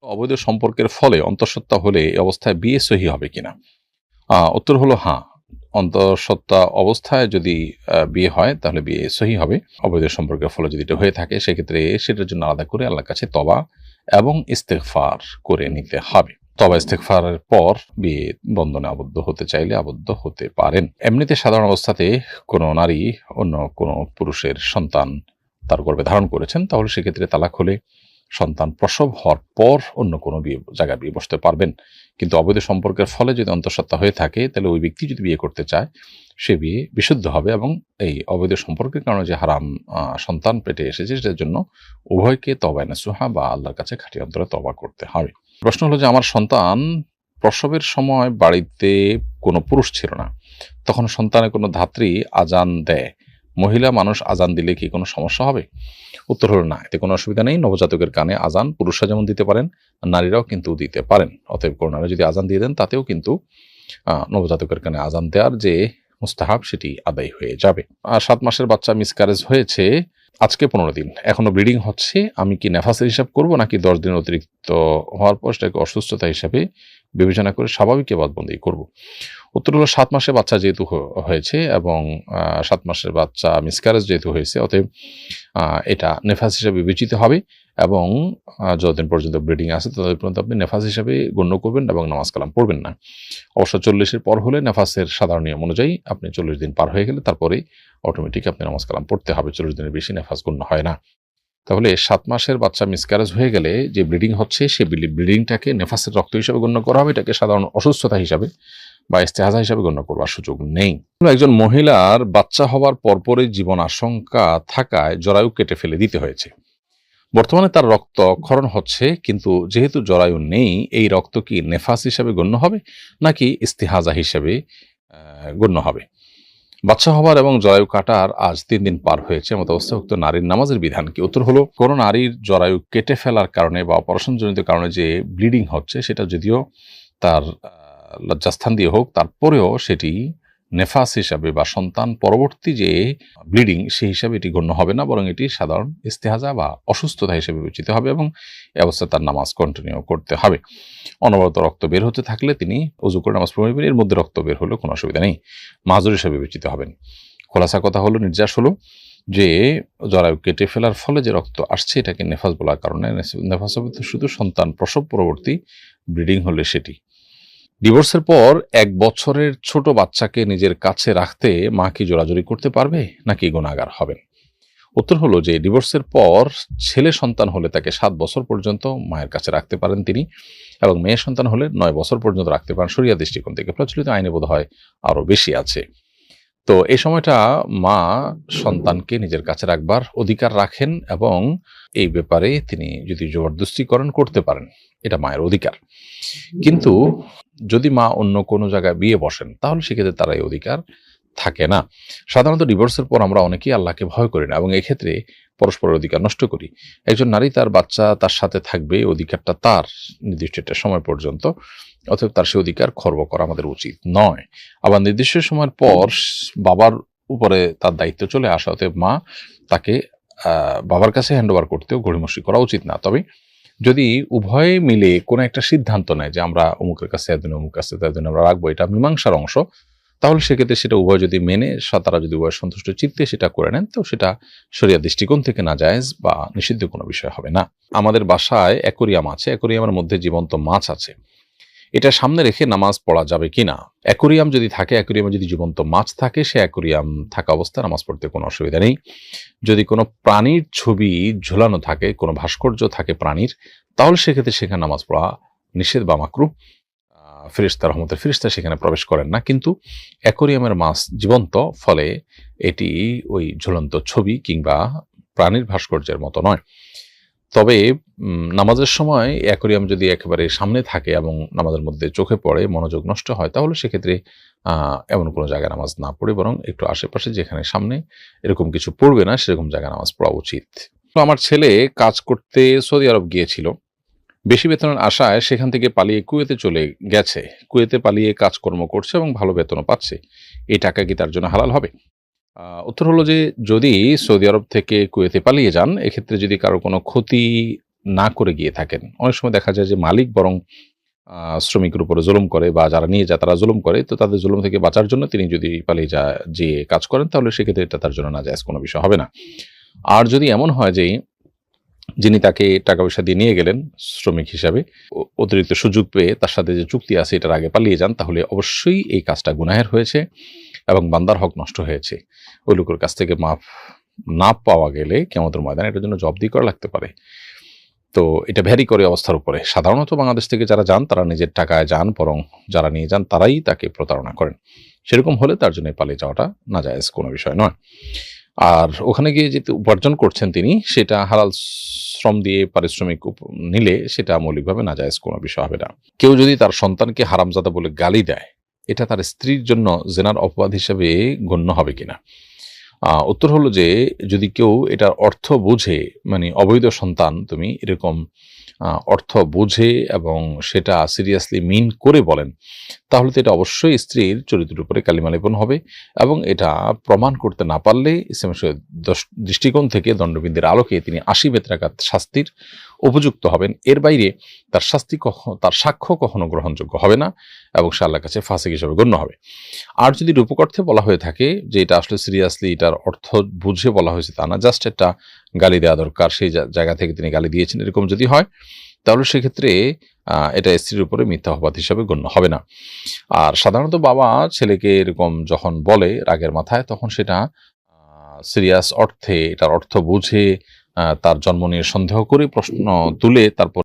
অবৈধ সম্পর্কের ফলে অন্তঃসত্ত্বা হলে এই অবস্থায় বিয়ে সহি হবে কিনা? উত্তর হলো হ্যাঁ। অন্তঃসত্ত্বা অবস্থায় যদি বিয়ে হয় তাহলে বিয়ে সহি হবে। অবৈধ সম্পর্কের ফলে যদি এটা হয়ে থাকে সেক্ষেত্রে সেটার জন্য আলাদা করে আল্লাহর কাছে তওবা এবং ইস্তেগফার করে নিতে হবে। তওবা ইস্তেগফারের পর বিয়ে বন্ধনে আবদ্ধ হতে চাইলে আবদ্ধ হতে পারেন। এমনিতে সাধারণ অবস্থাতে কোনো নারী অন্য কোনো পুরুষের সন্তান তার গর্ভে ধারণ করেছেন তাহলে সেক্ষেত্রে তালাক হলে সন্তান প্রসব হওয়ার পর অন্য কোনো জায়গায় বিয়ে বসতে পারবেন। কিন্তু অবৈধ সম্পর্কের ফলে যদি অন্তঃসত্ত্বা হয়ে থাকে তাহলে ওই ব্যক্তি যদি বিয়ে করতে চায় সে বিয়ে বিশুদ্ধ হবে এবং এই অবৈধ সম্পর্কের কারণে যে হারাম সন্তান পেটে এসেছে সেটার জন্য উভয়কে তওবা নাসুহা বা আল্লাহর কাছে খাঁটি অন্তরে তওবা করতে হবে। প্রশ্ন হলো যে আমার সন্তান প্রসবের সময় বাড়িতে কোনো পুরুষ ছিল না, তখন সন্তানের কোনো ধাত্রী আজান দেয়, মহিলা মানুষ আজান দিলে কি কোনো সমস্যা হবে? উত্তর হলো না, এতে কোনো অসুবিধা নেই। নবজাতকের কানে আজান পুরুষরা যেমন দিতে পারেন নারীরাও কিন্তু দিতে পারেন। অতএব কোনো নারী যদি আজান দিয়ে দেন তাতেও কিন্তু নবজাতকের কানে আজান দেওয়ার যে মুস্তাহাব সেটি আদায় হয়ে যাবে। আর 7 মাসের বাচ্চা মিসক্যারেজ হয়েছে, আজকে 15 দিন, এখনো ব্লিডিং হচ্ছে, আমি কি নেফাসের হিসাব করব নাকি 10 দিন অতিরিক্ত হওয়ার পর সেটাকে অসুস্থতা হিসাবে বিবেচনা করে স্বাভাবিক এবাদবন্দি করব? উত্তর হলো 7 মাসের বাচ্চা যেহেতু হয়েছে এবং 7 মাসের বাচ্চা মিসক্যারেজ যেহেতু হয়েছে অতএব এটা নেফাস হিসাবে বিবেচিত হবে এবং যতদিন পর্যন্ত ব্লিডিং আছে ততদিন পর্যন্ত আপনি নেফাস হিসাবে গণ্য করবেন এবং নামাজ কালাম পড়বেন না। অবশ্য 40-এর পর হলে নেফাসের সাধারণ নিয়ম অনুযায়ী আপনি 40 দিন পার হয়ে গেলে তারপরে অটোমেটিক আপনি নামাজ কালাম পড়তে হবে। 40 দিনের বেশি নেফাস গণ্য হয় না। তাহলে 7 মাসের বাচ্চা মিসক্যারেজ হয়ে গেলে যে ব্লিডিং হচ্ছে সেই ব্লিডিংটাকে নেফাসের রক্ত হিসাবে গণ্য করা হবে, এটাকে সাধারণ অসুস্থতা হিসাবে বা ইস্তেহাজা হিসাবে গণ্য করবার সুযোগ নেই। একজন মহিলার বাচ্চা হওয়ার পরপরই জীবন আশঙ্কা থাকায় জরায়ু কেটে ফেলে দিতে হয়েছে। বর্তমানে তার রক্ত ক্ষরণ হচ্ছে, কিন্তু যেহেতু জরায়ু নেই এই রক্ত কি নেফাস হিসাবে গণ্য হবে নাকি ইস্তেহাজা হিসাবে গণ্য হবে? বাচ্চা হওয়ার এবং জরায়ু কাটার আজ 3 দিন পার হয়েছে, এমত অবস্থায় উক্ত নারীর নামাজের বিধান কি? উত্তর হলো, কোনো নারীর জরায়ু কেটে ফেলার কারণে বা অপারেশনজনিত কারণে যে ব্লিডিং হচ্ছে সেটা যদিও তার লজ্জাস্থান দিয়ে হোক তারপরেও সেটি নেফাস হিসাবে বা সন্তান পরবর্তী যে ব্লিডিং সেই হিসাবে এটি গণ্য হবে না, বরং এটি সাধারণ ইস্তেহাজা বা অসুস্থতা হিসেবে বিবেচিত হবে এবং এই অবস্থায় তার নামাজ কন্টিনিউ করতে হবে। অনবরত রক্ত বের হতে থাকলে তিনি ওযু করে নামাজ পড়বেন, এর মধ্যে রক্ত বের হলেও কোনো অসুবিধা নেই, মাযুর হিসেবে বিবেচিত হবেন। খোলাসা কথা হলো, নির্যাস হলো যে জরায়ু কেটে ফেলার ফলে যে রক্ত আসছে এটাকে নেফাস বলার কারণে নেফাস হবে তো শুধু সন্তান প্রসব পরবর্তী ব্লিডিং হলে সেটি। ডিভোর্সের পর 1 বছরের ছোট বাচ্চাকে নিজের কাছে রাখতে মা কি জোরাজুরি করতে পারবে নাকি গুনাহগার হবেন? উত্তর হলো যে ডিভোর্সের পর ছেলে সন্তান হলে তাকে 7 বছর পর্যন্ত মায়ের কাছে রাখতে পারেন তিনি, এবং মেয়ে সন্তান হলে 9 বছর পর্যন্ত রাখতে পারেন। শরিয়া দৃষ্টিকোণ থেকে প্রচলিত আইনে বোধ হয় আরো বেশি আছে। তো এই সময়টা মা সন্তানকে নিজের কাছে রাখবার অধিকার রাখেন এবং এই ব্যাপারে তিনি যদি জবরদস্তি করেন করতে পারেন, এটা মায়ের অধিকার। কিন্তু যদি মা অন্য কোনো জায়গায় বিয়ে বসেন তাহলে সেক্ষেত্রে তার এই অধিকার থাকে না। সাধারণত ডিভোর্সের পর আমরা অনেকেই আল্লাহকে ভয় করি না এবং এক্ষেত্রে পরস্পরের অধিকার নষ্ট করি। একজন নারী তার বাচ্চা তার সাথে থাকবে, অধিকারটা তার নির্দিষ্ট একটা সময় পর্যন্ত, অতএব তার সে অধিকার খর্ব করা আমাদের উচিত নয়। আবার নির্দিষ্ট সময়ের পর বাবার উপরে তার দায়িত্ব চলে আসা, অতএব মা তাকে বাবার কাছে হ্যান্ডওভার করতেও গড়িমসি করা উচিত না। তবে যদি উভয়ে মিলে কোনো একটা সিদ্ধান্ত নেয় যে আমরা অমুকের কাছে এতদিন অমুক কাছে এতদিন আমরা রাখবো, এটা মীমাংসার অংশ, তাহলে সেক্ষেত্রে সেটা উভয় যদি মেনে তারা যদি উভয় সন্তুষ্ট চিত্তে সেটা করে নেন তো সেটা শরিয়া দৃষ্টিকোণ থেকে নাজায়েজ বা নিষিদ্ধ কোনো বিষয় হবে না। আমাদের বাসায় অ্যাকোরিয়াম আছে, অ্যাকোরিয়ামের মধ্যে জীবন্ত মাছ আছে, এটা সামনে রেখে নামাজ পড়া যাবে কিনা? অ্যাকোরিয়াম যদি থাকে, অ্যাকোরিয়ামে যদি জীবন্ত মাছ থাকে, সে অ্যাকোরিয়াম থাকা অবস্থায় নামাজ পড়তে কোনো অসুবিধা নেই। যদি কোনো প্রাণীর ছবি ঝোলানো থাকে, কোনো ভাস্কর্য থাকে প্রাণীর, তাহলে সেক্ষেত্রে সেখানে নামাজ পড়া নিষেধ বা মাকরুহ। ফেরেশতা, রহমতের ফেরেশতা সেখানে প্রবেশ করেন না। কিন্তু অ্যাকোরিয়ামের মাছ জীবন্ত, ফলে এটি ওই ঝুলন্ত ছবি কিংবা প্রাণীর ভাস্কর্যের মতো নয়। তবে নামাজের সময় অ্যাকোরিয়াম যদি একেবারে সামনে থাকে এবং নামাজের মধ্যে চোখে পড়ে, মনোযোগ নষ্ট হয়, তাহলে সেক্ষেত্রে এমন কোনো জায়গায় নামাজ না পড়ে বরং একটু আশেপাশে যেখানে সামনে এরকম কিছু পড়বে না সেরকম জায়গায় নামাজ পড়া উচিত। আমার ছেলে কাজ করতে সৌদি আরব গিয়েছিল, বেশি বেতনের আশায় সেখান থেকে পালিয়ে কুয়েতে চলে গেছে। কুয়েতে পালিয়ে কাজকর্ম করছে এবং ভালো বেতনও পাচ্ছে। এই টাকা কি তার জন্য হালাল হবে? উত্তর হলো যে যদি সৌদি আরব থেকে কুয়েতে পালিয়ে যান, এক্ষেত্রে যদি কারো কোনো ক্ষতি না করে গিয়ে থাকেন। অনেক সময় দেখা যায় যে মালিক বরং শ্রমিকের উপরে জুলুম করে বা যারা নিয়ে যায় তারা জুলুম করে। তো তাদের জুলুম থেকে বাঁচার জন্য তিনি যদি পালিয়ে যেয়ে কাজ করেন তাহলে সেক্ষেত্রে এটা তার জন্য নাজায়েজ কোনো বিষয় হবে না। আর যদি এমন হয় যে যিনি তাকে টাকা পয়সা দিয়ে নিয়ে গেলেন শ্রমিক হিসাবে অতিরিক্ত সুযোগ পেয়ে তার সাথে যে চুক্তি আছে এটার আগে পালিয়ে যান, তাহলে অবশ্যই এই কাজটা গুনাহের হয়েছে এবং বান্দার হক নষ্ট হয়েছে। ওই লোকের কাছ থেকে মাফ না পাওয়া গেলে কিয়ামতের ময়দানে এটার জন্য জবাবদিহি করা লাগতে পারে। তো এটা ভ্যারি করে অবস্থার উপরে। সাধারণত বাংলাদেশ থেকে যারা যান তারা নিজের টাকায় যান, বরং যারা নিয়ে যান তারাই তাকে প্রতারণা করেন। সেরকম হলে তার জন্য পালিয়ে যাওয়াটা নাজায়েজ কোনো বিষয় নয়। আর ওখানে গিয়ে যেহেতু উপার্জন করছেন তিনি, সেটা হালাল শ্রম দিয়ে পারিশ্রমিক নিলে সেটা মৌলিকভাবে নাজায়েজ কোনো বিষয় হবে না। কেউ যদি তার সন্তানকে হারামজাদা বলে গালি দেয়, এটা তার স্ত্রীর জন্য জেনার অপবাদ হিসেবে গণ্য হবে কিনা? উত্তর হলো যে যদি কেউ এটার অর্থ বুঝে, মানে অবৈধ সন্তান তুমি এরকম অর্থ বুঝে এবং সেটা সিরিয়াসলি মিন করে বলেন, তাহলে তো এটা অবশ্যই স্ত্রীর চরিত্রের উপরে কালিমা লেপন হবে এবং এটা প্রমাণ করতে না পারলে ইসলামের দৃষ্টিকোণ থেকে দণ্ডবিধির আলোকে তিনি ৮০ বেত্রাঘাত শাস্তির উপযুক্ত হবেন। এর বাইরে তার তার সাক্ষ্য কখনো গ্রহণযোগ্য হবে না এবং সে আল্লাহর কাছে ফাসিক হিসেবে গণ্য হবে। আর যদি রূপক অর্থে বলা হয়ে থাকে যে এটা আসলে সিরিয়াসলি এটার অর্থ বুঝে বলা হয়েছে তা না, জাস্ট একটা গালি দেওয়া দরকার, সেই জায়গা থেকে তিনি গালি দিয়েছেন, এরকম যদি হয় তাহলে সেক্ষেত্রে এটা স্ত্রীর উপরে মিথ্যা অপবাদ হিসাবে গণ্য হবে না। আর সাধারণত বাবা ছেলেকে এরকম যখন বলে রাগের মাথায়, তখন সেটা সিরিয়াস অর্থে, এটার অর্থ বুঝে তার জন্ম নিয়ে সন্দেহ করে প্রশ্ন তুলে তারপর